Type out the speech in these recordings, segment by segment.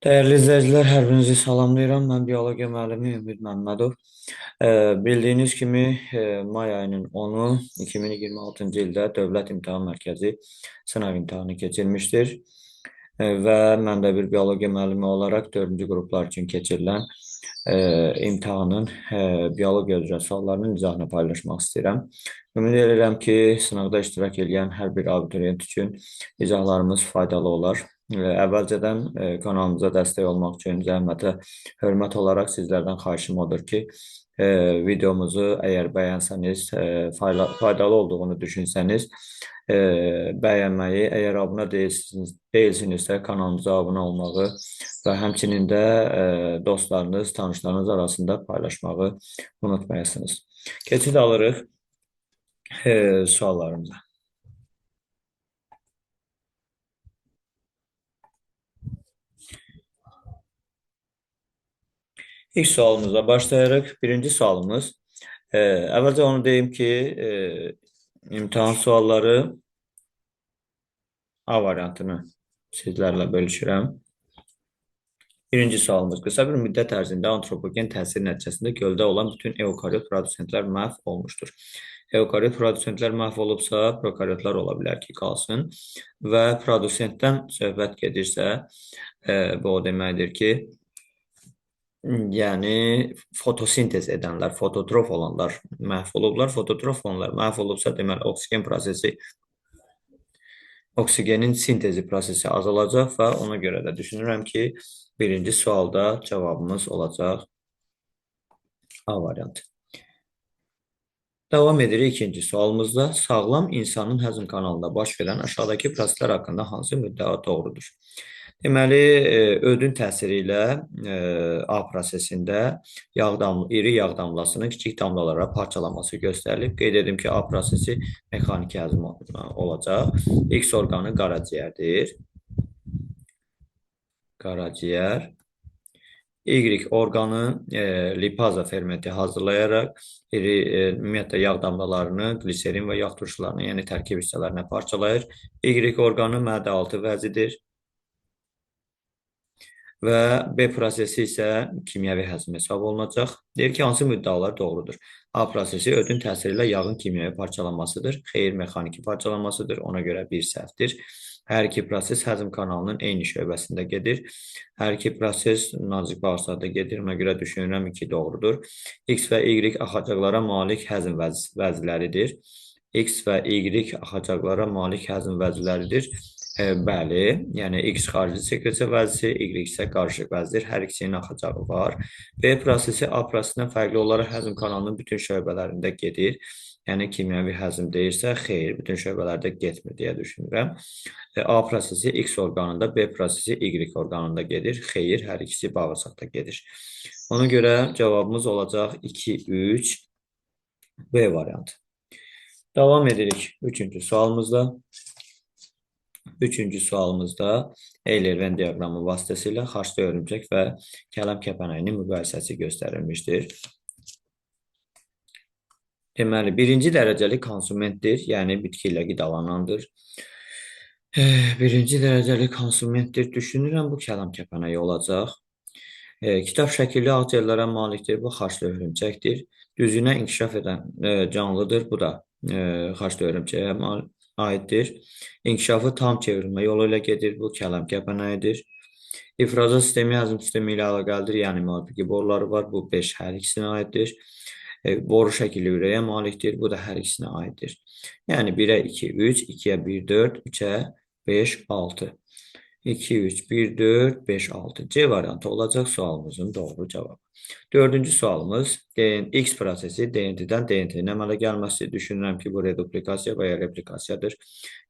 Değerli izleyiciler, hər birinizi salamlayıram. Mən biologiya müəllimi Ümid Məmmədov. Bildiyiniz kimi, may ayının 10-u 2026-cı ildə Dövlət İmtahan Mərkəzi sınaq imtahanı keçirmişdir. Və mən də bir biologiya müəllimi olaraq 4-cü qruplar üçün keçirilən imtahanın biologiya üzrə suallarının izahını paylaşmaq istəyirəm. Ümid edirəm ki, sınaqda iştirak edən hər bir abituriyent üçün izahlarımız faydalı olar. Əvvəlcədən kanalımıza dəstək olmaq üçün zəhmətə hörmət olaraq sizlərdən xahişim odur ki, videomuzu əgər bəyənsəniz, faydalı olduğunu düşünsəniz, bəyənməyi, əgər abunə deyilsinizsə kanalımıza abunə olmağı və həmçinin də dostlarınız, tanışlarınız arasında paylaşmağı unutmayasınız. Keçid alırıq suallarımıza. İlk sualımıza başlayaraq. Birinci sualımız. Əvvəlcə onu deyim ki, imtahan sualları A variantını sizlərlə bölüşürəm. Birinci sualımız. Qısa bir müddət ərzində antropogen təsir nəticəsində göldə olan bütün eukariot produsentlər məhv olmuşdur. Eukariot produsentlər məhv olubsa, prokaryotlar ola bilər ki, qalsın. Və produsentdən söhbət gedirsə, bu o deməkdir ki, yəni fotosintez edənlər, fototrof olanlar məhv olublar. Fototrof olanlar məhv olubsa, deməli oksigen prosesi, oksigenin sintezi prosesi azalacaq və ona görə də düşünürəm ki, birinci sualda cavabımız olacaq A variantı. Davam edirik ikinci sualımızda. Sağlam insanın həzm kanalında baş verən aşağıdakı proseslər haqqında hansı müddəa doğrudur? Deməli, ödün təsiri ilə A prosesində iri yağ damlasının kiçik damlalara parçalanması göstərilib. Qeyd edim ki, A prosesi mexaniki həzm olacaq. X orqanı qaraciyərdir. Qaraciyər. Y orqanı lipaza fermenti hazırlayaraq ümumiyyətlə yağ damlalarını gliserin və yağ turşularını, yəni tərkib hissələrinə parçalayır. Y orqanı mədə-altı vəzidir. Və B prosesi isə kimyəvi həzm hesab olunacaq. Deyir ki, hansı müddəalar doğrudur? A prosesi ödün təsiri ilə yağın kimyəvi parçalanmasıdır. Xeyr, mexaniki parçalanmasıdır. Ona görə bir səhvdir. Hər iki proses həzm kanalının eyni şöbəsində gedir. Hər iki proses nazik bağırsaqda gedir. Ona görə düşünürəm ki, doğrudur. X və Y axacaqlara malik həzm vəzləridir. X və Y axacaqlara malik həzm vəzləridir. Bəli, yəni X xarici sekresiya vəzisi, Y isə qarışıq vəzidir. Hər ikisinin axacağı var. B prosesi A prosesindən fərqli olaraq həzm kanalının bütün şöbələrində gedir. Yəni kimyəvi həzm deyirsə, xeyr, bütün şöbələrdə getmir deyə düşünürəm. A prosesi X orqanında, B prosesi Y orqanında gedir. Xeyr, hər ikisi bağırsaqda gedir. Ona görə cavabımız olacaq 2, 3, B variantı. Davam edirik üçüncü sualımızda. Üçüncü sualımızda Eyler-Venn diaqramı vasitəsilə xaçlı örümcək və kələm kəpənəyinin müqayisəsi göstərilmişdir. Deməli, birinci dərəcəli konsumentdir, yəni bitki ilə qidalanandır. Birinci dərəcəli konsumentdir, düşünürəm bu kələm kəpənəyi olacaq. Kitab şəkilli ağciyərlərə malikdir, bu xaçlı örümcəkdir. Düzünə inkişaf edən canlıdır, bu da xaçlı örümcəyə aiddir. İnkişafı tam çevrilmə yolu ilə gedir, bu kələm kəpənəyidir. İfraza sistemi həzm sistemi ilə əlaqəlidir, yəni müvafiqi boruları var, bu 5 hər ikisinə aiddir. Boru şəkilli ürəyə malikdir, bu da hər ikisinə aiddir. Yəni 1-ə 2, 3, 2-yə 1, 4, 3-ə 5, 6. 2, 3, 1, 4, 5, 6. C variantı olacaq sualımızın doğru cavabı. Dördüncü sualımız X prosesi DNT-dən DNT-nin əmələ gəlməsi. Düşünürəm ki, bu reduplikasiya və ya replikasiyadır.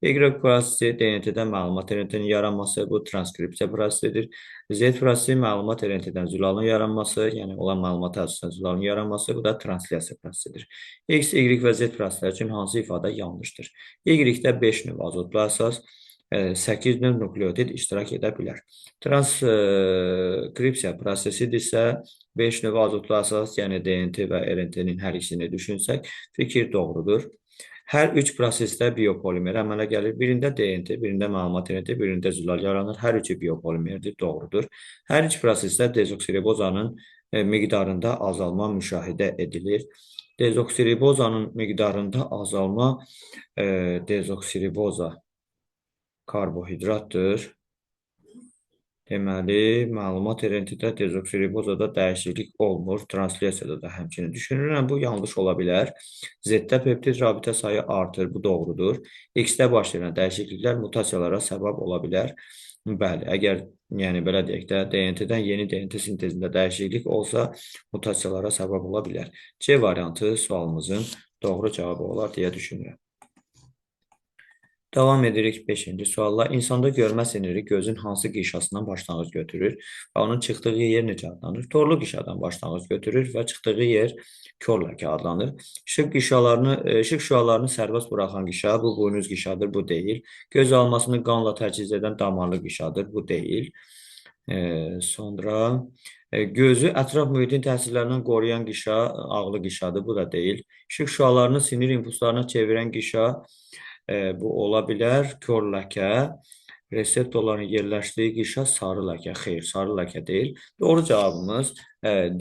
Y prosesi DNT-dən məlumat RNT-nin yaranması, bu transkripsiya prosesidir. Z prosesi məlumat RNT-dən zülalın yaranması, yəni olan məlumat əsasında zülalın yaranması, bu da translyasiya prosesidir. X, Y və Z prosesləri üçün hansı ifadə yanlışdır? Y-də 5 növ azotlu əsas, 8 növ nukleotid iştirak edə bilər. Transkripsiya prosesidirsə 5 növ azotlu əsas, yəni DNT və RNT-nin hər ikisini düşünsək, fikir doğrudur. Hər üç prosesdə biopolimer əmələ gəlir. Birində DNT, birində məlumat TNT, birində zülal yaranır. Hər üçü biopolimerdir, doğrudur. Hər üç prosesdə dezoksiribozanın miqdarında azalma müşahidə edilir. Dezoksiribozanın miqdarında azalma dezoksiriboza karbohidratdır. Deməli, məlumat RNT-də dezoksiribozada dəyişiklik olmur, translyasiyada da həmçinin. Düşünürəm, bu yanlış ola bilər. Z-də peptid rabitə sayı artır, bu doğrudur. X-də baş verən dəyişikliklər mutasiyalara səbəb ola bilər. Bəli, əgər, yəni belə deyək də, DNT-dən yeni DNT sintezində dəyişiklik olsa, mutasiyalara səbəb ola bilər. C variantı sualımızın doğru cavabı olar deyə düşünürəm. Davam edirik 5-ci sualla. İnsanda görmə siniri gözün hansı qişasından başlanğıc götürür və onun çıxdığı yer necə adlanır? Torlu qişadan başlanğıc götürür və çıxdığı yer kor ləkə adlanır. İşıq şüalarını sərbəst buraxan qişa, bu buynuz qişadır, bu deyil. Göz almasını qanla təchiz edən damarlı qişadır, bu deyil. Sonra gözü ətraf mühitin təsirlərindən qoruyan qişa, ağlı qişadır, bu da deyil. İşıq şüalarını sinir impulslarına çevirən qişa, bu ola bilər kor ləkə, reseptorların yerləşdiyi qişa sarı ləkə. Xeyr, sarı ləkə deyil. Doğru cavabımız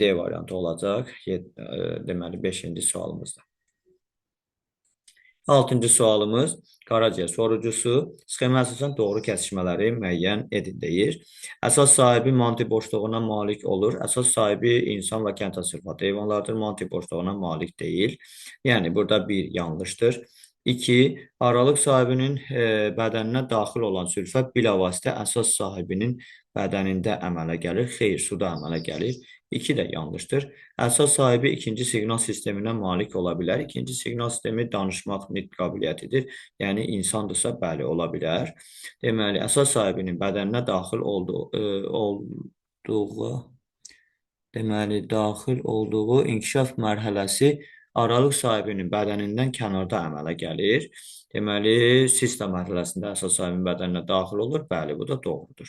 D variantı olacaq. Deməli, 5-ci sualımızda. 6-cı sualımız qaraciyər sorucusu sxemə əsasən doğru kəsişmələri müəyyən edin deyir. Əsas sahibi manti boşluğuna malik olur. Əsas sahibi insan və kənd təsərrüfatı heyvanlardır. Manti boşluğuna malik deyil. Yəni, burada 1 yanlışdır. 2. Aralıq sahibinin bədəninə daxil olan sülfət bilavasitə əsas sahibinin bədənində əmələ gəlir. Xeyr, suda əmələ gəlir. 2 də yanlışdır. Əsas sahibi ikinci siqnal sisteminə malik ola bilər. İkinci siqnal sistemi danışmaq nitq qabiliyyətidir. Yəni, insandırsa, bəli, ola bilər. Deməli, əsas sahibinin bədəninə daxil olduğu inkişaf mərhələsi aralıq sahibinin bədənindən kənarda əmələ gəlir. Deməli, sista mərhələsində əsas sahibinin bədəninə daxil olur. Bəli, bu da doğrudur.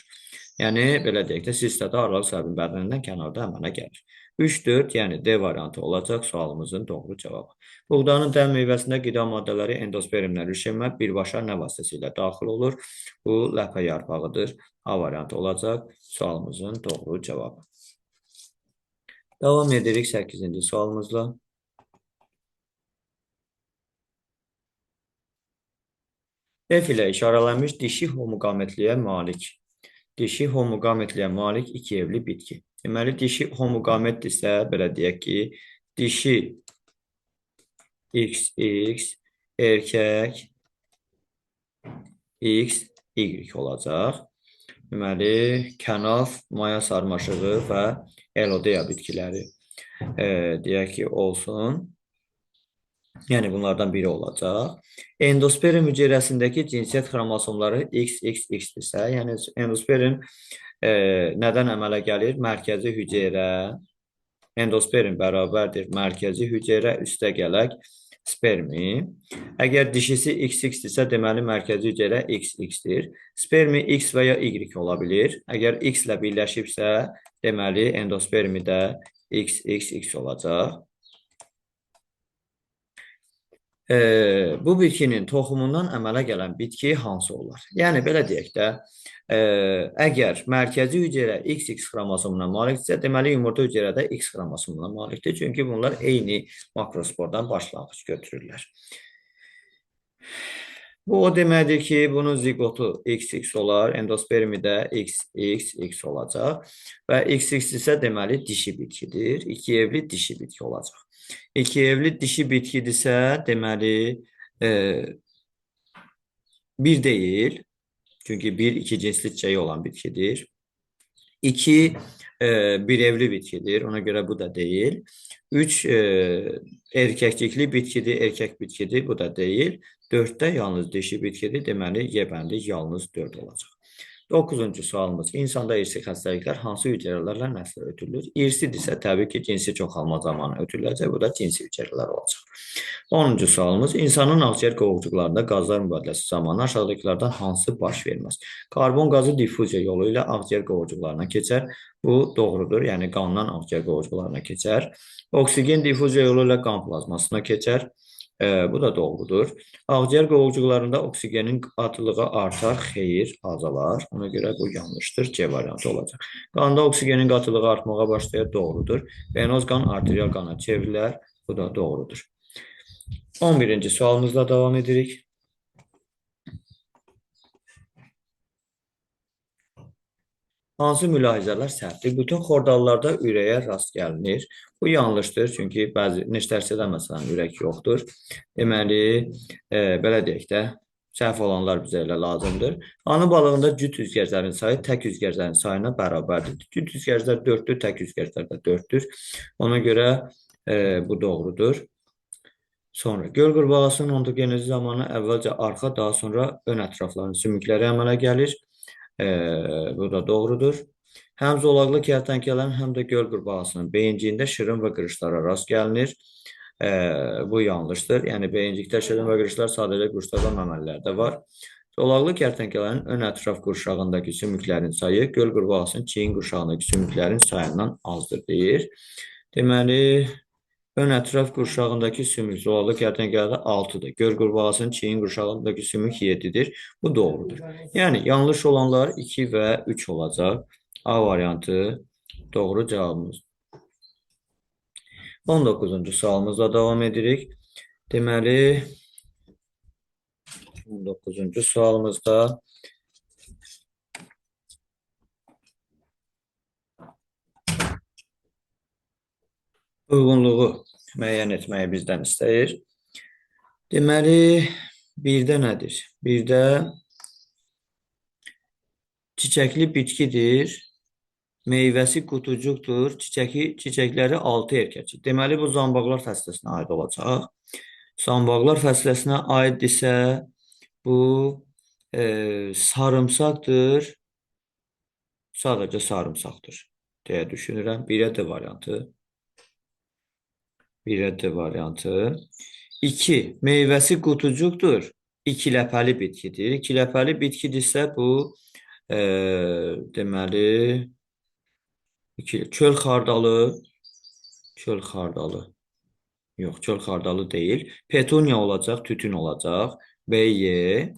Yəni, belə deyək də, sistada aralıq sahibinin bədənindən kənarda əmələ gəlir. 3-4, yəni D variantı olacaq sualımızın doğru cavabı. Buğdanın dəm meyvəsində qida maddələri endospermlə rüşeymə birbaşa nə vasitəsilə daxil olur? Bu, ləpə yarpağıdır. A variantı olacaq sualımızın doğru cavabı. Davam edirik 8-ci sualımızla. F ilə işarələnmiş dişi homoqametliyə malik. Dişi homoqametliyə malik iki evli bitki. Deməli, dişi homoqametdirsə, belə deyək ki, dişi XX, erkək XY olacaq. Deməli, kənaf, maya sarmaşığı və elodeya bitkiləri deyək ki, olsun. Yəni, bunlardan biri olacaq. Endosperm hüceyrəsindəki cinsiyyət xromosomları XXX-dirsə, yəni endosperm nədən əmələ gəlir? Mərkəzi hüceyrə, endosperm bərabərdir mərkəzi hüceyrə üstə gələk spermi. Əgər dişisi XX-dirsə, deməli, mərkəzi hüceyrə XX-dir. Spermi X və ya Y ola bilir. Əgər X ilə birləşibsə, deməli, endospermi də XXX olacaq. Bu bitkinin toxumundan əmələ gələn bitki hansı olar? Yəni, belə deyək də, əgər mərkəzi hüceyrə XX xromosomuna malikdirsə, deməli, yumurta hüceyrədə X xromosomuna malikdir. Çünki bunlar eyni makrospordan başlanğıc götürürlər. Bu, o deməkdir ki, bunun zigotu XX olar, endospermi də XXX olacaq və XX isə deməli, dişi bitkidir. İki evli dişi bitki olacaq. İki evli dişi bitkidirsə, deməli, bir deyil. Çünki bir, iki cinsli çiçəyi olan bitkidir. İki, bir evli bitkidir. Ona görə bu da deyil. Üç, erkəklikli bitkidir, erkək bitkidir. Bu da deyil. 4-də yalnız dişi bitkidir. Deməli, Y bəndi yalnız 4 olacaq. 9-cu sualımız. İnsanda irsi xəstəliklər hansı hüceyrələrlə nəslə ötürülür? İrsidirsə, təbii ki, cinsi çoxalma zamanı ötürüləcək. Bu da cinsi hüceyrələr olacaq. 10-cu sualımız. İnsanın ağciyər qovurcuqlarında qazlar mübadiləsi zamanı aşağıdakılardan hansı baş verməz? Karbon qazı difuziya yolu ilə ağciyər qovurcuqlarına keçər. Bu doğrudur. Yəni, qandan ağciyər qovurcuqlarına keçər. Oksigen difuziya yolu ilə qan plazmasına keçər. Bu da doğrudur. Ağciyər qovluqlarında oksigenin qatılığı artar, xeyir, azalar. Ona görə bu yanlışdır. C variantı olacaq. Qanda oksigenin qatılığı artmağa başlayır, doğrudur. Venoz qan arterial qana çevrilər. Bu da doğrudur. 11-ci sualımızla davam edirik. Hansı mülahizələr səhvdir? Bütün xordallarda ürəyə rast gəlinir. Bu yanlışdır, çünki bəzi neştərçədə məsələn ürək yoxdur. Deməli, belə deyək də, səhv olanlar bizə elə lazımdır. Anı balığında cüt üzgəclərin sayı tək üzgəclərin sayına bərabərdir. Cüt üzgəclər 4-dür, tək üzgəclər də 4-dür. Ona görə bu doğrudur. Sonra, göl qurbağasının ontogenezi zamanı əvvəlcə arxa, daha sonra ön ətrafların sümükləri əmələ gəlir. Bu da doğrudur. Həm zolaqlı kərtənkələnin, həm də göl qurbağasının beyinciyində şırın və qırışlara rast gəlinir. Bu yanlışdır. Yəni, beyincikdə şırın və qırışlar sadəcə qurşlar və məməlilərdə var. Zolaqlı kərtənkələnin ön ətraf qurşağındakı sümüklərin sayı göl qurbağasının çiyin qurşağındakı sümüklərin sayından azdır, deyir. Deməli, ön ətraf qurşağındakı sümük zolaqlı kərtənkələdə 6-dır. Göl qurbağasının çiyin qurşağındakı sümük 7-dir. Bu doğrudur. Yəni, yanlış olanlar 2 və 3 olacaq. A variantı doğru cavabımız. 19-cu sualımızla davam edirik. Deməli, 19-cu sualımızda uyğunluğu müəyyən etməyi bizdən istəyir. Deməli, birdə nədir? Birdə çiçəkli bitkidir, meyvəsi qutucuqdur, çiçəkləri 6 erkəkdir. Deməli, bu zambaqlar fəsləsinə aid olacaq. Zambaqlar fəsləsinə aiddirsə, bu sarımsaqdır, sadəcə sarımsaqdır deyə düşünürəm. 1-ə D variantı. 1-ə D variantı. 2. Meyvəsi qutucuqdur. 2 ləpəli bitkidir. 2 ləpəli bitkidirsə bu deməli çöl xardalı, yox, çöl xardalı deyil. Petunia olacaq, tütün olacaq. B, Y.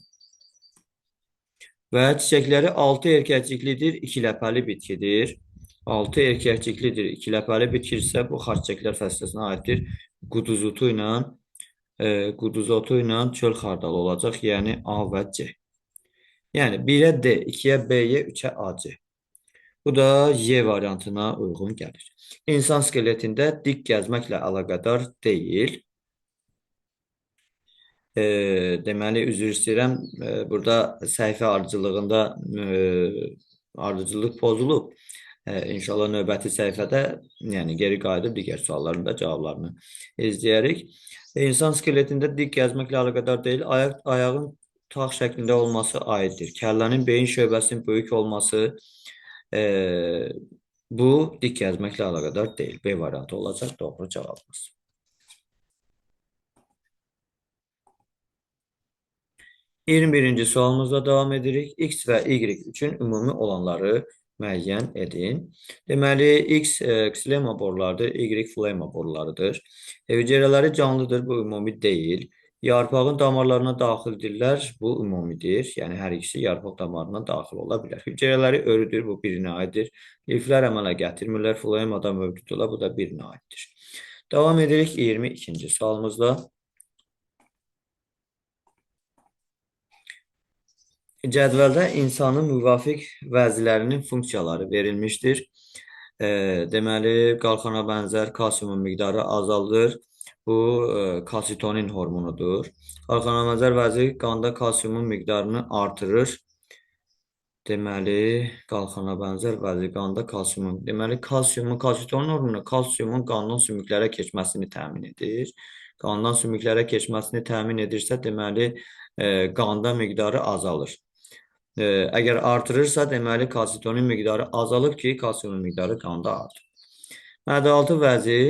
Və çiçəkləri 6 erkəkciklidir, 2 ləpəli bitkidir. 6 erkəkciklidir, 2 ləpəli bitkidirsə bu xaç çiçəklər fəsləsinə aiddir. Quduzotu ilə çöl xardalı olacaq, yəni A və C. Yəni 1-ə D, 2-yə B, Y, 3-ə A, C. Bu da Y variantına uyğun gəlir. İnsan skeletində dik gəzməklə əlaqədar deyil. Deməli, üzr istəyirəm, burada səhifə ardıcıllığında ardıcıllıq pozulub. İnşallah növbəti səhifədə, yəni geri qayıdıb digər sualların da cavablarını izləyərik. İnsan skeletində dik gəzməklə əlaqədar deyil, ayağın tağ şəklində olması aiddir. Kəllənin beyin şöbəsinin böyük olması bu dik gəzməklə əlaqədar deyil. B variantı olacaq doğru cavabımız. 21-ci sualımızla davam edirik. X və Y üçün ümumi olanları müəyyən edin. Deməli, X xilema borularıdır, Y flema borularıdır. Hüceyrələri canlıdır, bu ümumi deyil. Yarpağın damarlarına daxildirlər, bu ümumidir. Yəni, hər ikisi yarpaq damarına daxil ola bilər. Hüceyrələri örüdür, bu birinə aiddir. Liflər əmələ gətirmirlər, flemada mövcuddular, bu da birinə aiddir. Davam edirik 22-ci sualımızda. Cədvəldə insanın müvafiq vəzlərinin funksiyaları verilmişdir. Deməli, qalxana bənzər kalsiumun miqdarı azaldır. Bu, kalsitonin hormonudur. Qalxana bənzər vəzi qanda kalsiumun miqdarını artırır. Deməli, qalxana bənzər vəzi qanda kalsiumun. Deməli, kalsitonin hormonu kalsiumun qandan sümüklərə keçməsini təmin edir. Qandan sümüklərə keçməsini təmin edirsə, deməli, qanda miqdarı azalır. Əgər artırırsa, deməli, kalsitonin miqdarı azalıb ki, kalsiumun miqdarı qanda artır. Mədə-altı vəzi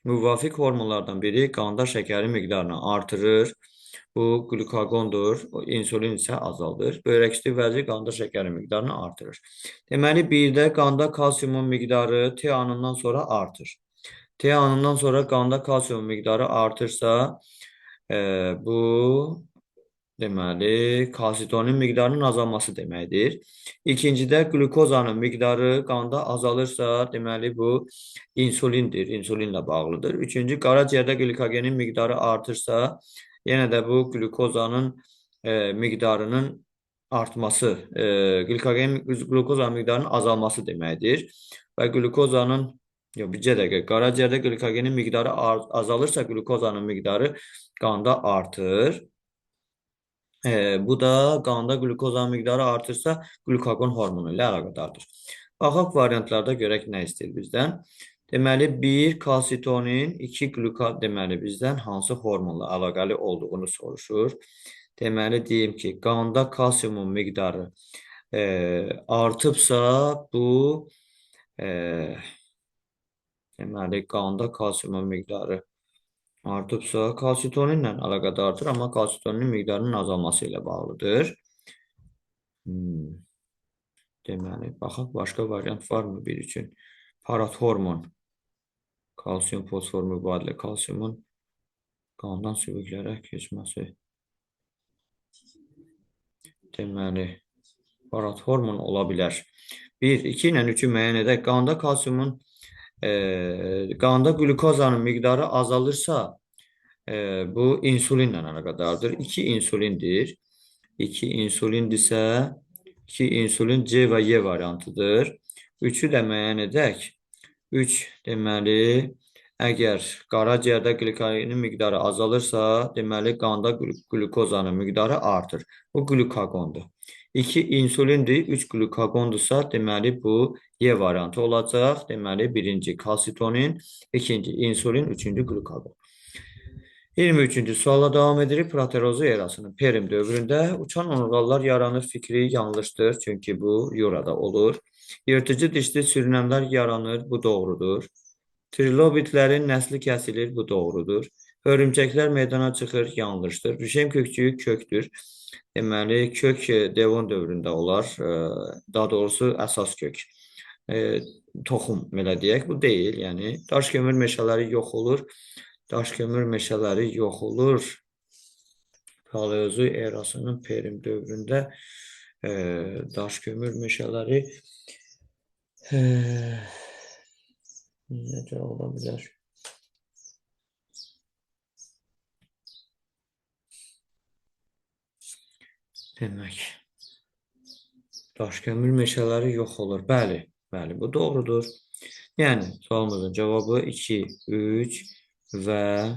müvafiq hormonlardan biri qanda şəkəri miqdarını artırır. Bu, qlükagondur, insulin isə azaldır. Böyrəküstü vəzi qanda şəkəri miqdarını artırır. Deməli, birdə qanda kalsiumun miqdarı T anından sonra artır. T anından sonra qanda kalsiumun miqdarı artırsa, Bu deməli, kalsitonin miqdarının azalması deməkdir. İkincidə qlukozanın miqdarı qanda azalırsa, deməli bu insulindir, insulinlə bağlıdır. Üçüncü, qaraciyərdə glikogenin miqdarı artırsa, yenə də bu qlukozanın miqdarının artması, qlukozanın miqdarının azalması deməkdir. Və qlukozanın yox, bircə dəqiqə. Qaraciyərdə glikogenin miqdarı azalırsa, qlukozanın miqdarı qanda artır. Bu da qanda qlukozanın miqdarı artırsa, qlukagon hormonu ilə əlaqədardır. Baxaq variantlarda görək nə istəyir bizdən. Deməli, 1 kalsitonin, 2 qluka deməli bizdən hansı hormonla əlaqəli olduğunu soruşur. Deməli, deyim ki, qanda kalsiumun miqdarı artıbsa, bu deməli, qanda kalsiumun miqdarı artıbsa, kalsitoninlə əlaqədardır, amma kalsitonin miqdarının azalması ilə bağlıdır. Deməli, baxaq, başqa variant varmı bir üçün? Parathormon, kalsium fosfor mübadilə, kalsiumun qandan sümüklərə keçməsi. Deməli, parathormon ola bilər. 1, 2 ilə 3-ü müəyyən edək. Qanda kalsiumun, qanda glukozanın miqdarı azalırsa, bu insulinlə əlaqədardır. 2 insulindir. 2 insulindirsə, 2 insulin C və Y variantıdır. 3-ü də müəyyən edək. 3 deməli, əgər qaraciyərdə glikogenin miqdarı azalırsa, deməli qanda glukozanın miqdarı artır. Bu glukagondur. 2 insulindir, 3 glukagondursa, deməli bu Y variantı olacaq. Deməli, birinci kalsitonin, ikinci insulin, üçüncü glukagon. 23-cü sualla davam edirik. Proterozu erasının Perm dövründə uçan onurğalar yaranır fikri yanlışdır. Çünki bu yurada olur. Yırtıcı dişli sürünənlər yaranır. Bu doğrudur. Trilobitlərin nəsli kəsilir. Bu doğrudur. Hörümçəklər meydana çıxır. Yanlışdır. Rüşem kökçüyü köktür. Deməli, kök Devon dövründə olar. Daha doğrusu əsas kök. Toxum, belə deyək. Bu deyil. Yəni, daş kömür meşələri yox olur. Daş kömür meşələri yox olur. Paleozu erasının Perm dövründə daş kömür meşələri necə ola bilər? Demək, daş kömür meşələri yox olur. Bəli, bəli, bu doğrudur. Yəni, sualımızın cavabı 2, 3 və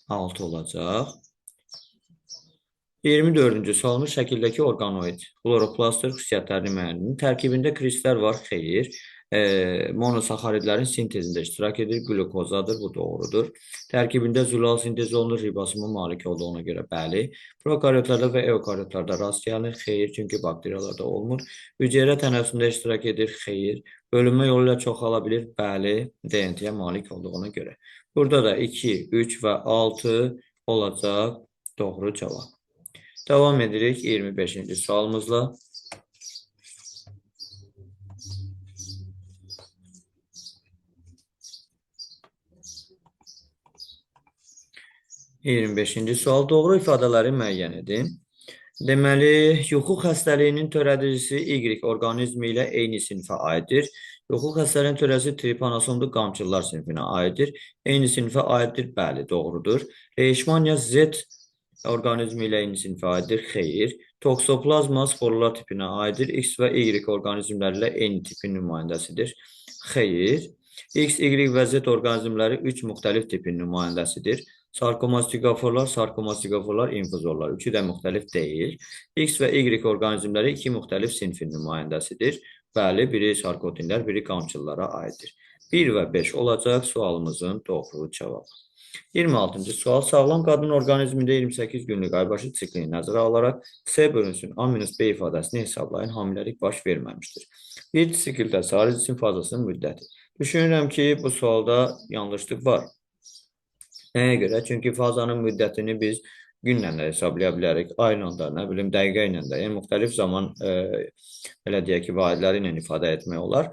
6 olacaq. 24-cü sualımız şəkildəki orqanoid xloroplastır xüsusiyyətlərini müəyyən edin. Tərkibində kristlər var, xeyr. Monosaxaridlərin sintezində iştirak edir, glukozadır, bu doğrudur. Tərkibində zülal sintezi olunur, ribosoma malik olduğuna görə bəli. Prokaryotlarda və eukaryotlarda rast gəlinir, xeyr, çünki bakteriyalarda olmur. Hüceyrə tənəffüsündə iştirak edir, xeyr. Bölünmə yolu ilə çoxala bilir, bəli, DNT-yə malik olduğuna görə. Burada da 2, 3 və 6 olacaq doğru cavab. Davam edirik 25-ci sualımızla. Sual doğru ifadələri müəyyən edin. Deməli, yuxu xəstəliyinin törədicisi Y orqanizmi ilə eyni sinifə aiddir. Yuxu xəstəliyinin törədicisi tripanosomdur, qamçılar sinifinə aiddir. Eyni sinifə aiddir, bəli, doğrudur. Leishmania Z orqanizmi ilə eyni sinifə aiddir, xeyr. Toksoplazma sporlar tipinə aiddir. X və Y orqanizmləri ilə eyni tipin nümayəndəsidir, xeyr. X, Y və Z orqanizmləri 3 müxtəlif tipin nümayəndəsidir. Sarkomastiqoforlar, infuzorlar. Üçü də müxtəlif deyil. X və Y orqanizmləri 2 müxtəlif sinfin nümayəndəsidir. Bəli, biri sarkotinlər, biri qamçılara aiddir. 1 və 5 olacaq sualımızın doğru cavabı. 26-cı sual. Sağlam qadın orqanizmində 28 günlük aybaşı siklini nəzərə alaraq S bölünsün A-B ifadəsini hesablayın, hamiləlik baş verməmişdir. Bir sikldə sarı cisim fazasının müddəti. Düşünürəm ki, bu sualda yanlışlıq var. Nəyə görə? Çünki fazanın müddətini biz günlə də hesablaya bilərik, ayla da, nə bilim, dəqiqə ilə də, yəni müxtəlif zaman, belə deyək ki, vahidləri ilə ifadə etmək olar.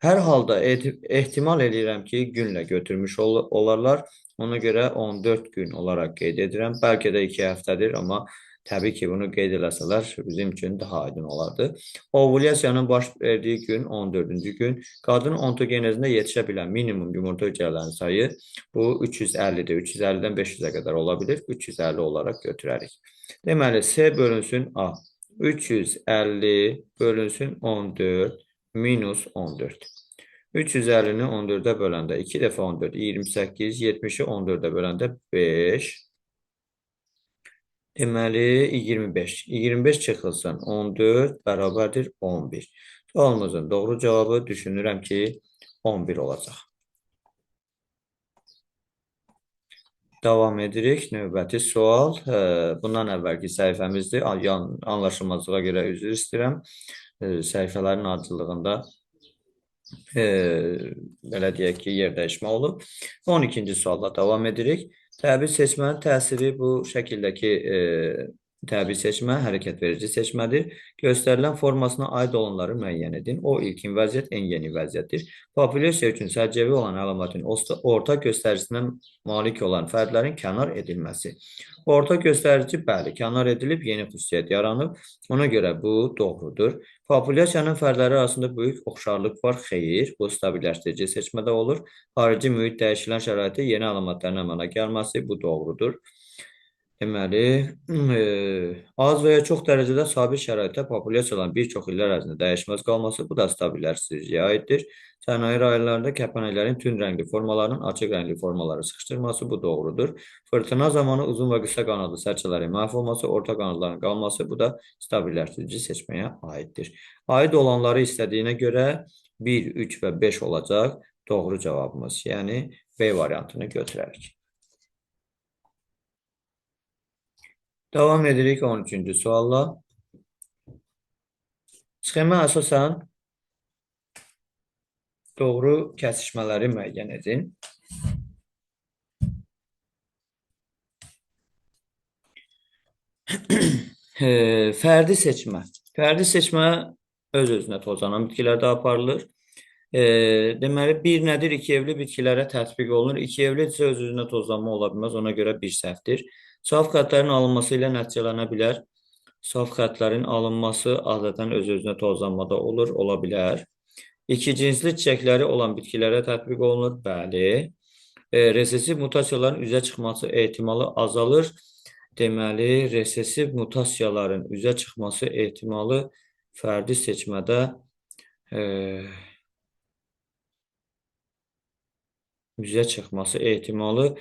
Hər halda ehtimal edirəm ki, günlə götürmüş olarlar. Ona görə 14 gün olaraq qeyd edirəm. Bəlkə də 2 həftədir, amma təbii ki, bunu qeyd eləsələr bizim üçün daha aydın olardı. Ovulyasiyanın baş verdiyi gün 14-cü gün. Qadın ontogenezində yetişə bilən minimum yumurta hüceyrələrinin sayı bu 350-dir. 350-dən 500-ə qədər ola bilir. 350 olaraq götürərik. Deməli, C bölünsün A. 350 bölünsün 14 minus 14. 350-ni 14-ə böləndə 2 dəfə 14, 28, 70-i 14-ə böləndə 5. Deməli, 25. 25 çıxılsın 14 bərabərdir 11. Sualımızın doğru cavabı düşünürəm ki, 11 olacaq. Davam edirik. Növbəti sual. Bundan əvvəlki səhifəmizdir. Anlaşılmazlığa görə üzr istəyirəm. Səhifələrin acılığında belə deyək ki, yer dəyişmə olub. 12-ci sualla davam edirik. Təbii seçmənin təsiri bu şəkildəki təbii seçmə, hərəkət verici seçmədir. Göstərilən formasına aid olanları müəyyən edin. O ilkin vəziyyət, en yeni vəziyyətdir. Populyasiya üçün səciyyəvi olan əlamətin orta göstəricisinə malik olan fərdlərin kənar edilməsi. Orta göstərici, bəli, kənar edilib, yeni xüsusiyyət yaranıb. Ona görə bu doğrudur. Populyasiyanın fərdləri arasında böyük oxşarlıq var. Xeyr, bu stabilləşdirici seçmədə olur. Xarici mühit dəyişilən şəraitdə yeni əlamətlərin əmələ gəlməsi, bu doğrudur. Deməli, az və ya çox dərəcədə sabit şəraitdə populyasiyaların bir çox illər ərzində dəyişməz qalması, bu da stabilləşdiriciyə aiddir. Sənaye rayonlarında kəpənəklərin tünd rəngli formalarının açıq rəngli formaları sıxışdırması, bu doğrudur. Fırtına zamanı uzun və qısa qanadlı sərçələrin məhv olması, orta qanadların qalması, bu da stabilləşdirici seçməyə aiddir. Aid olanları istədiyinə görə 1, 3 və 5 olacaq doğru cavabımız. Yəni, B variantını götürərik. Davam edirik 13-cü sualla. Sxemə əsasən doğru kəsişmələri müəyyən edin. Fərdi seçmə. Fərdi seçmə öz-özünə tozanan bitkilərdə aparılır. Deməli, bir nədir? İki evli bitkilərə tətbiq olunur. İki evli isə öz-özünə tozlanma ola bilməz. Ona görə bir səhvdir. Saf xətlərin alınması ilə nəticələnə bilər. Saf xətlərin alınması adətən öz-özünə tozlanmada olur, ola bilər. İki cinsli çiçəkləri olan bitkilərə tətbiq olunur. Bəli. Resesiv mutasiyaların üzə çıxması ehtimalı azalır. Deməli, resesiv mutasiyaların üzə çıxması ehtimalı fərdi seçmədə üzə çıxması ehtimalı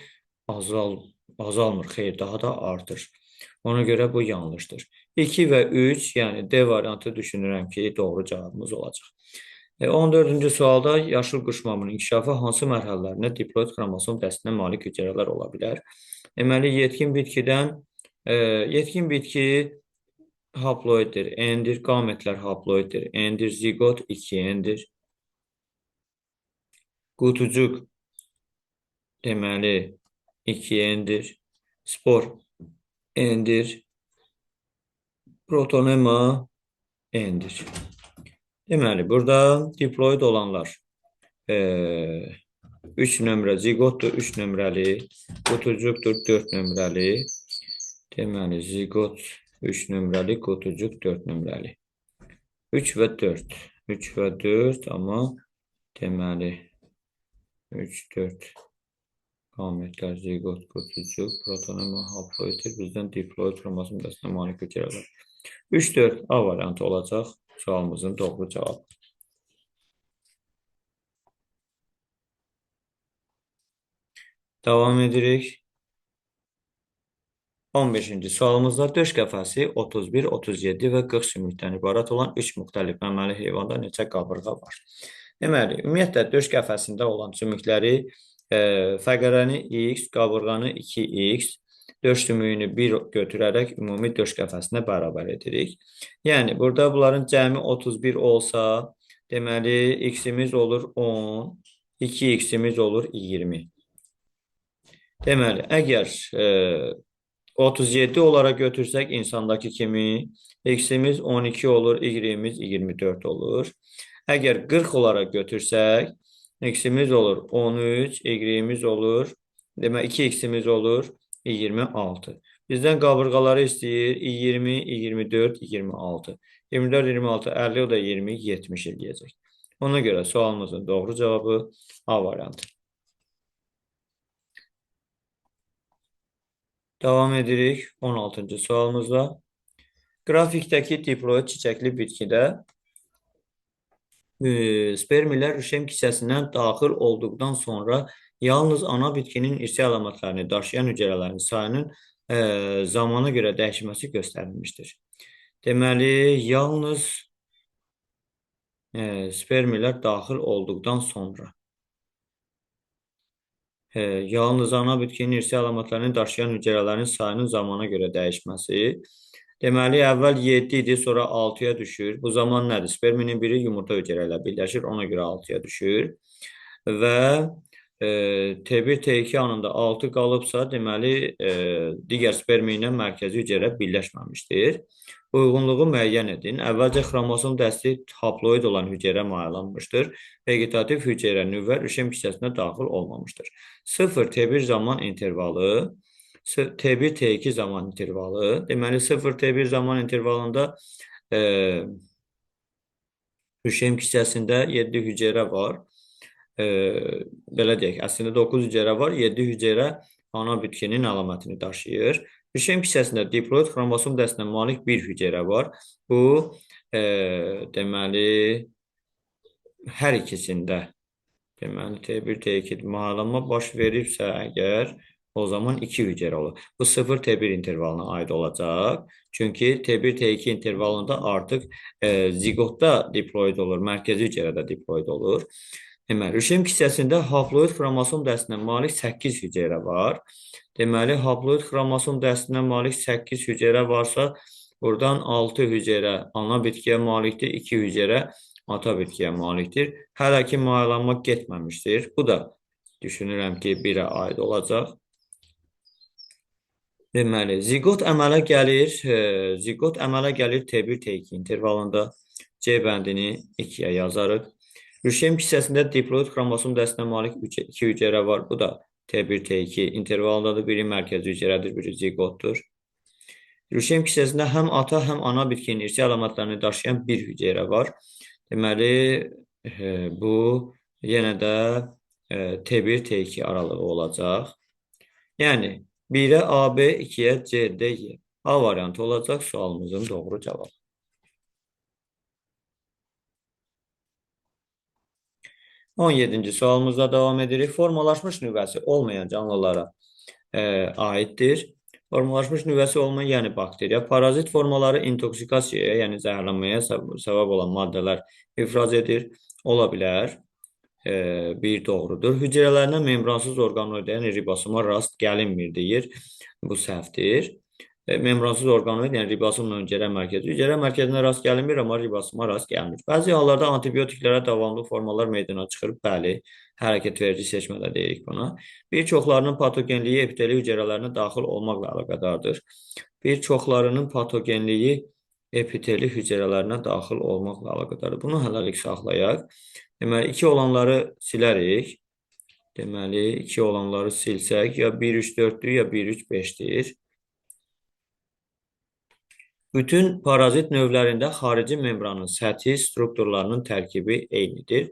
azalmır, xeyr, daha da artır. Ona görə bu yanlışdır. 2 və 3, yəni D variantı düşünürəm ki, doğru cavabımız olacaq. 14-cü sualda yaşıl quşmamının inkişafı hansı mərhələlərində diploid xromosom dəstinə malik hüceyrələr ola bilər? Deməli, yetkin bitki haploiddir, N-dir, qametlər haploiddir, N-dir, zigot 2 N-dir. Qutucuq deməli 2 N-dir, spor N-dir, protonema N-dir. Deməli, burada diploid olanlar 3 nömrə zigotdur, 3 nömrəli, qutucuqdur, 4 nömrəli. Deməli, zigot 3 nömrəli, qutucuq 4 nömrəli. 3 və 4. 3 və 4, amma deməli 3, 4 qametlər, zigot, qutucuq, protonema, haploiddir. Bizdən diploid xromosom dəstinə malik hüceyrələr. 3, 4 A variantı olacaq sualımızın doğru cavabı. Davam edirik. 15-ci sualımızda döş qəfəsi 31, 37 və 40 sümükdən ibarət olan 3 müxtəlif məməli heyvanda neçə qabırğa var? Deməli, ümumiyyətlə döş qəfəsində olan sümükləri fəqərəni X, qabırğanı 2X, döş sümüyünü 1 götürərək ümumi döş qəfəsinə bərabər edirik. Yəni, burada bunların cəmi 31 olsa, deməli, X-imiz olur 10, 2X-imiz olur 20. Deməli, əgər 37 olaraq götürsək insandakı kimi, X-imiz 12 olur, Y-imiz 24 olur. Əgər 40 olaraq götürsək, X-imiz olur 13, Y-imiz olur Demək 2x-imiz olur 26. Bizdən qabırğaları istəyir 20, 24, 26. 24, 26, 50, o da 20, 70 eləyəcək. Ona görə sualımızın doğru cavabı A variantı. Davam edirik 16-cı sualımızla. Qrafikdəki diploid çiçəkli bitkidə spermilər rüşem kisəsindən daxil olduqdan sonra yalnız ana bitkinin irsi əlamətlərini daşıyan hüceyrələrin sayının zamana görə dəyişməsi göstərilmişdir. Deməli, yalnız spermilər daxil olduqdan sonra yalnız ana bitkinin irsi əlamətlərini daşıyan hüceyrələrin sayının zamana görə dəyişməsi. Deməli, əvvəl 7 idi, sonra 6-ya düşür. Bu zaman nədir? Sperminin biri yumurta hüceyrə ilə birləşir, ona görə 6-ya düşür. Və T1, T2 anında 6 qalıbsa, deməli, digər spermi ilə mərkəzi hüceyrə birləşməmişdir. Uyğunluğu müəyyən edin. Əvvəlcə xromosom dəsti haploid olan hüceyrə mayalanmışdır. Vegetativ hüceyrə nüvə rüşem hissəsinə daxil olmamışdır. 0 T1 zaman intervalı, T1, T2 zaman intervalı. Deməli, 0 T1 zaman intervalında rüşem hissəsində 7 hüceyrə var. Belə deyək, əslində 9 hüceyrə var, 7 hüceyrə ana bitkinin əlamətini daşıyır. Rüşem hissəsində diploid xromosom dəstinə malik bir hüceyrə var. Bu, deməli, hər ikisində, deməli, T1, T2 mayalanma baş veribsə əgər, o zaman 2 hüceyrə olur. Bu 0 T1 intervalına aid olacaq. Çünki T1, T2 intervalında artıq zigotda diploid olur, mərkəzi hüceyrədə diploid olur. Deməli, rüşem hissəsində haploid xromosom dəstinə malik 8 hüceyrə var. Deməli, haploid xromosom dəstinə malik 8 hüceyrə varsa, buradan 6 hüceyrə ana bitkiyə malikdir, 2 hüceyrə ata bitkiyə malikdir. Hələ ki, mayalanma getməmişdir. Bu da düşünürəm ki, 1-ə aid olacaq. Deməli, zigot əmələ gəlir T1, T2 intervalında. C bəndini 2-yə yazarıq. Rüşem hissəsində diploid xromosom dəstinə malik 2 hüceyrə var. Bu da T1, T2 intervalındadır. Biri mərkəzi hüceyrədir, biri zigotdur. Rüşem hissəsində həm ata, həm ana bitkinin irsi əlamətlərini daşıyan bir hüceyrə var. Deməli, bu yenə də T1, T2 aralığı olacaq. Yəni, 1-ə AB, 2-yə CD, Y. A variantı olacaq sualımızın doğru cavabı. 17-ci sualımızda davam edirik. Formalaşmış nüvəsi olmayan canlılara aiddir. Formalaşmış nüvəsi olmayan, yəni bakteriya, parazit formaları intoksikasiyaya, yəni zəhərlənməyə səbəb olan maddələr ifraz edir. Ola bilər. Bir doğrudur. Hüceyrələrinə membransız orqanoid, yəni ribosoma rast gəlinmir deyir. Bu səhvdir. Membransız orqanoid, yəni ribosomla hüceyrə mərkəzi. Hüceyrə mərkəzinə rast gəlinmir, amma ribosoma rast gəlmir. Bəzi hallarda antibiotiklərə davamlı formalar meydana çıxır. Bəli, hərəkət verici seçmədə deyirik buna. Bir çoxlarının patogenliyi epiteli hüceyrələrinə daxil olmaqla əlaqədardır. Bir çoxlarının patogenliyi epiteli hüceyrələrinə daxil olmaqla əlaqədardır. Bunu hələlik saxlayaq. Deməli, 2 olanları silərik. Deməli, 2 olanları silsək, ya 1, 3, 4-dür, ya 1, 3, 5-dir. Bütün parazit növlərində xarici membranın səthi strukturlarının tərkibi eynidir.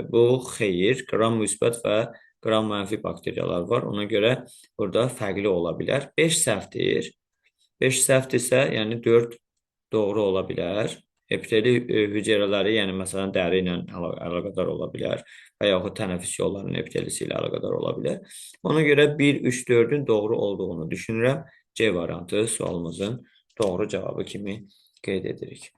Bu, xeyir, qram müsbət və qram mənfi bakteriyalar var. Ona görə burada fərqli ola bilər. 5 səhvdir. 5 səhvdirsə, yəni 4 doğru ola bilər. Epiteli hüceyrələri, yəni məsələn, dəri ilə əlaqədar ola bilər və yaxud tənəffüs yollarının epitelisi ilə əlaqədar ola bilər. Ona görə 1, 3, 4-ün doğru olduğunu düşünürəm. C variantı sualımızın doğru cavabı kimi qeyd edirik.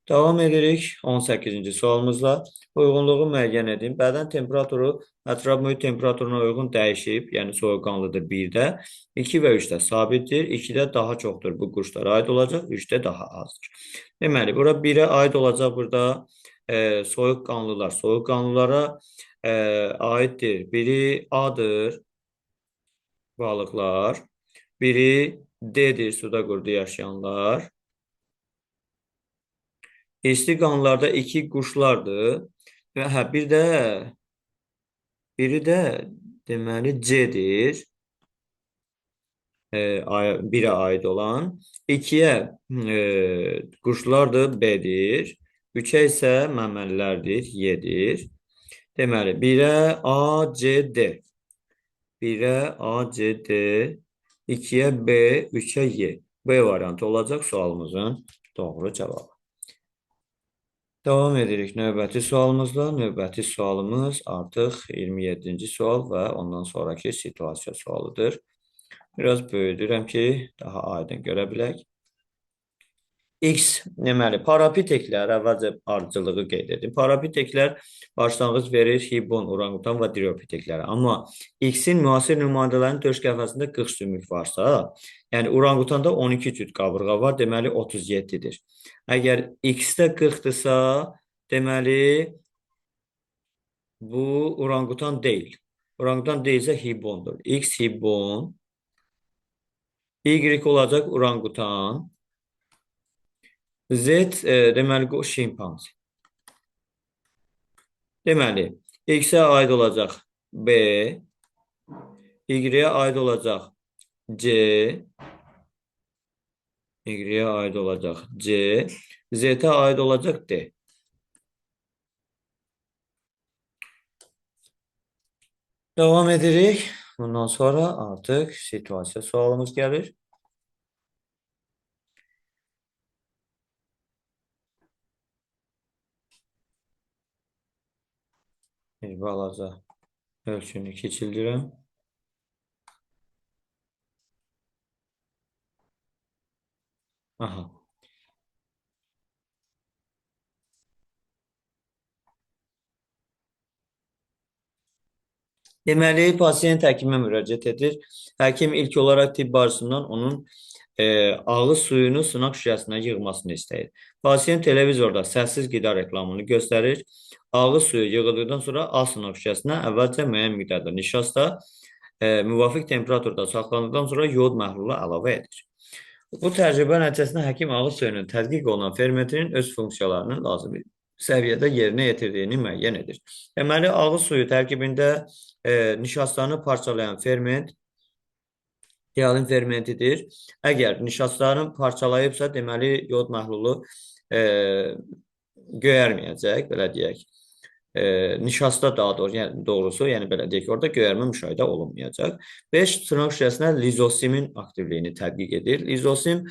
Davam edirik 18-ci sualımızla. Uyğunluğu müəyyən edin. Bədən temperaturu ətraf mühit temperaturuna uyğun dəyişib, yəni soyuqqanlıdır 1-də, 2 və 3-də sabitdir, 2-də daha çoxdur, bu quşlara aid olacaq, 3-də daha azdır. Deməli, bura 1-ə aid olacaq, burada soyuqqanlılar, soyuqqanlılara aiddir. Biri A-dır, balıqlar, biri D-dir, suda qurdu yaşayanlar. İsti qanlılarda 2 quşlardır. Və bir də Biri də deməli C-dir. Birə aid olan. 2-yə quşlardır, B-dir. 3-ə isə məməlilərdir, Y-dir. Deməli, 1-ə A, C, D. 1-ə A, C, D. 2-yə B, 3-ə Y. B variantı olacaq sualımızın doğru cavabı. Davam edirik növbəti sualımızla. Növbəti sualımız artıq 27-ci sual və ondan sonraki situasiya sualıdır. Biraz böyüdürəm ki, daha aydın görə bilək. X, deməli, parapiteklər əvvəlcə ardıcılığı qeyd edim. Parapiteklər başlanğıc verir hibon, oranqutan və driopiteklərə. Amma X-in müasir nümunələrinin döş qəfəsində 40 sümük varsa, yəni orangutanda 12 cüt qabırğa var, deməli 37-dir. Əgər X-də 40-dırsa, deməli bu orangutan deyil. Orangutan deyilsə hibondur. X hibon, Y olacaq orangutan, Z deməli o şimpanz. Deməli, X-ə aid olacaq B, Y-ə aid olacaq C, Y-ə aid olacaq C, Z-ə aid olacaq D. Davam edirik. Bundan sonra artıq situasiya sualımız gəlir. Bir balaca ölçünü keçildirəm. Aha. Deməli, pasiyent həkimə müraciət edir. Həkim ilk olaraq tibb bacısından onun ağız suyunu sınaq şüşəsinə yığmasını istəyir. Pasiyent televizorda səssiz qida reklamını göstərir. Ağız suyu yığıldıqdan sonra A sınaq şüşəsinə əvvəlcə müəyyən miqdarda nişasta müvafiq temperaturda saxlandıqdan sonra yod məhlulu əlavə edir. Bu təcrübə nəticəsində həkim ağız suyunun tədqiq olunan fermentinin öz funksiyalarını lazımi səviyyədə yerinə yetirdiyini müəyyən edir. Deməli, ağız suyu tərkibində nişastanı parçalayan ferment dialin fermentidir. Əgər nişastanı parçalayıbsa, deməli, yod məhlulu göyərməyəcək, belə deyək. Nişasta daha doğrusu, yəni belə deyək, orada göyərmə müşahidə olunmayacaq. 5 sınaq şüşəsinə lizosimin aktivliyini tədqiq edir. Lizosim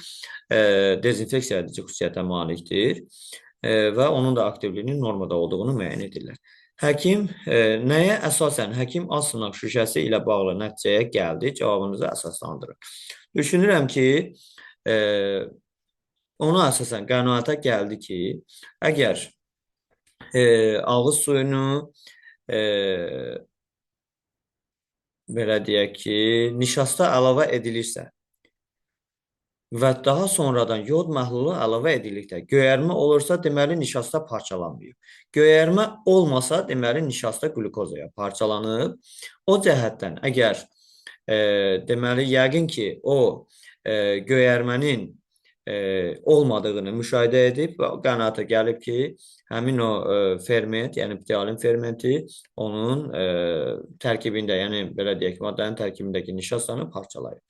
dezinfeksiya edici xüsusiyyətə malikdir və onun da aktivliyinin normada olduğunu müəyyən edirlər. Həkim nəyə əsasən həkim A sınaq şüşəsi ilə bağlı nəticəyə gəldi? Cavabınızı əsaslandırın. Düşünürəm ki, ona əsasən qənaətə gəldi ki, əgər ağız suyunu belə deyək ki, nişasta əlavə edilirsə və daha sonradan yod məhlulu əlavə edildikdə göyərmə olursa, deməli nişasta parçalanmayıb. Göyərmə olmasa, deməli nişasta qlukozaya parçalanıb. O cəhətdən əgər deməli yəqin ki, o göyərmənin olmadığını müşahidə edib və qənaətə gəlib ki, həmin o ferment, yəni ptialin fermenti onun tərkibində, yəni belə deyək, maddənin tərkibindəki nişastanı parçalayıb.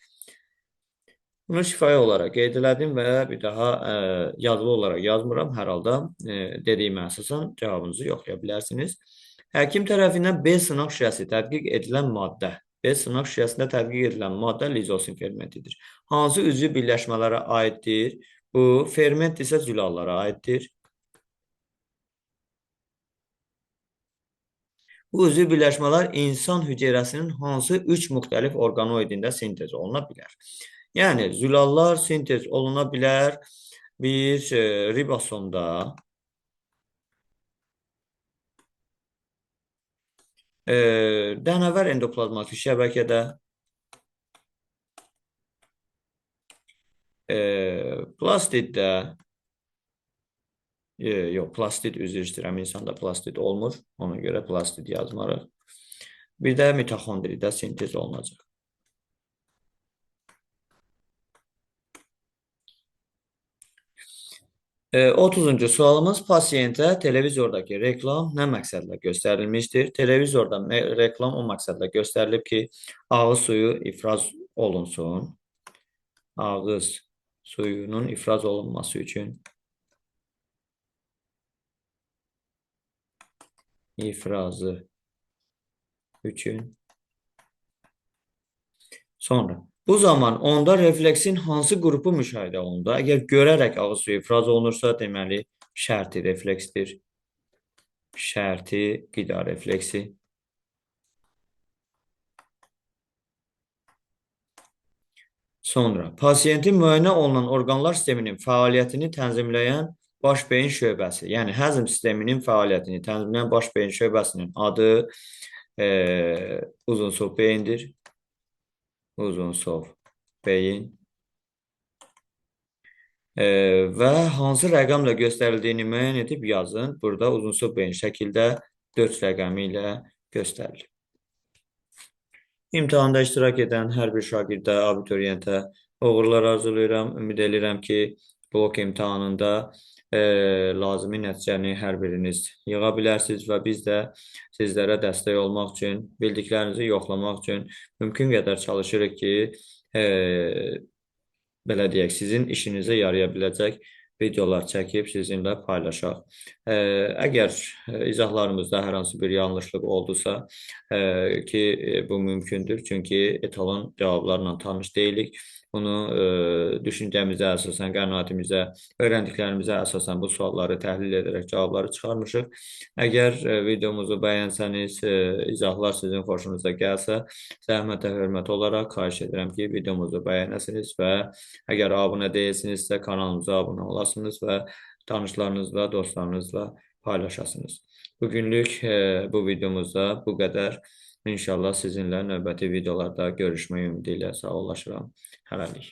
Bunu şifahi olaraq qeyd elədim və bir daha yazılı olaraq yazmıram. Hər halda dediyimə əsasən cavabınızı yoxlaya bilərsiniz. Həkim tərəfindən B sınaq şüşəsi tədqiq edilən maddə, B sınaq şüşəsində tədqiq edilən maddə lizosin fermentidir. Hansı üzvü birləşmələrə aiddir? Bu ferment isə zülallara aiddir. Bu üzvü birləşmələr insan hüceyrəsinin hansı 3 müxtəlif orqanoidində sintez oluna bilər? Yəni, zülallar sintez oluna bilər bir ribosomda, dənəvər endoplazmatik şəbəkədə, plastiddə, yox, plastid üzr istəyirəm, insanda plastid olmur, ona görə plastid yazmarıq. Bir də mitoxondridə sintez olunacaq. 30-cu sualımız pasiyentə televizordakı reklam nə məqsədlə göstərilmişdir? Televizorda reklam o məqsədlə göstərilib ki, ağız suyu ifraz olunsun. Ağız suyunun ifraz olunması üçün ifrazı üçün. Sonra bu zaman onda refleksin hansı qrupu müşahidə olundu? Əgər görərək ağız suyu ifraz olunursa, deməli şərti refleksdir. Şərti qida refleksi. Sonra pasiyentin müayinə olunan orqanlar sisteminin fəaliyyətini tənzimləyən baş beyin şöbəsi, yəni həzm sisteminin fəaliyyətini tənzimləyən baş beyin şöbəsinin adı uzunsov beyindir. Uzunsov beyin. Və hansı rəqəmlə göstərildiyini müəyyən edib yazın. Burada uzunsov beyin şəkildə 4 rəqəmi ilə göstərilir. İmtahanda iştirak edən hər bir şagirdə, abituriyentə uğurlar arzulayıram. Ümid edirəm ki, blok imtahanında lazımi nəticəni hər biriniz yığa bilərsiniz və biz də sizlərə dəstək olmaq üçün, bildiklərinizi yoxlamaq üçün mümkün qədər çalışırıq ki, belə deyək, sizin işinizə yaraya biləcək videolar çəkib sizinlə paylaşaq. Əgər izahlarımızda hər hansı bir yanlışlıq oldusa ki, bu mümkündür, çünki etalon cavablarla tanış deyilik. Bunu düşüncəmizə əsasən, qənaətimizə, öyrəndiklərimizə əsasən bu sualları təhlil edərək cavabları çıxarmışıq. Əgər videomuzu bəyənsəniz, izahlar sizin xoşunuza gəlsə, zəhmətə hörmət olaraq xahiş edirəm ki, videomuzu bəyənəsiniz və əgər abunə deyilsinizsə, kanalımıza abunə olasınız və tanışlarınızla, dostlarınızla paylaşasınız. Bugünlük bu videomuzda bu qədər. İnşallah sizinlə növbəti videolarda görüşmək ümidi ilə sağollaşıram. Hələlik.